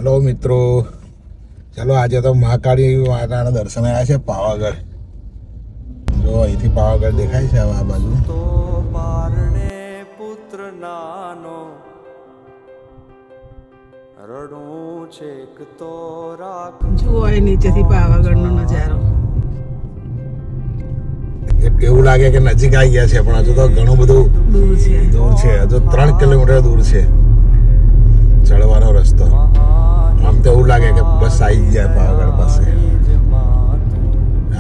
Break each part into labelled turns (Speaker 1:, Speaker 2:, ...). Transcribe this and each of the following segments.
Speaker 1: Hello मित्रों, चलो आज तो महाकाली माताना दर्शन आया है पावागढ़। जो અહીંથી પાવાગઢ દેખાય છે આ બાજુ
Speaker 2: તો પારણે પુત્ર નાનો રડું છેક તો રાખ
Speaker 3: જુઓ એ નીચેથી પાવાગઢનો નજારો।
Speaker 1: એવું લાગે કે નજીક આવી ગયા છે, પણ હજુ તો ઘણું બધું દૂર છે। હજુ 3 કિલોમીટર દૂર છે ચડવાનો રસ્તો। આમ તો એવું લાગે કે બસ આવી ગયા પાવાગઢ પાસે।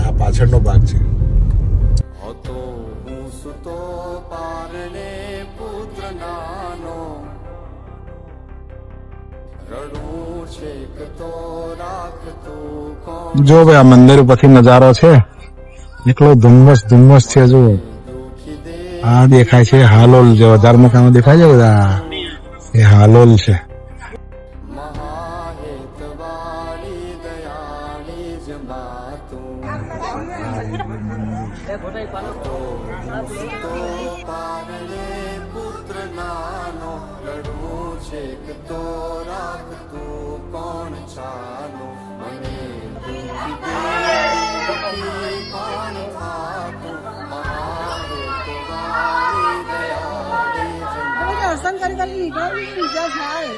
Speaker 1: આ પાછળનો ભાગ છે।
Speaker 2: હતો હું સુતો પારણે પુત્ર નાનો રડું છેક તો રાખતું કોણ
Speaker 1: જો ભાઈ આ મંદિર ઉપરથી નજારો છે, એટલો ધુમ્મસ છે। જો આ દેખાય છે હાલોલ, જે ધાર્મિકામાં દેખાય છે બધા, એ હાલોલ છે।
Speaker 2: મહાહેતવાળી દયાળી જ માતું તો પારણે પુત્ર નાનો રડું છેક તો રાખતું કોણ ચાલો મને દુઃખી કોણ થાતું મહાહેતવાળી દયાળી જ
Speaker 3: દર્શન કરી નીકળી બીજા થાય।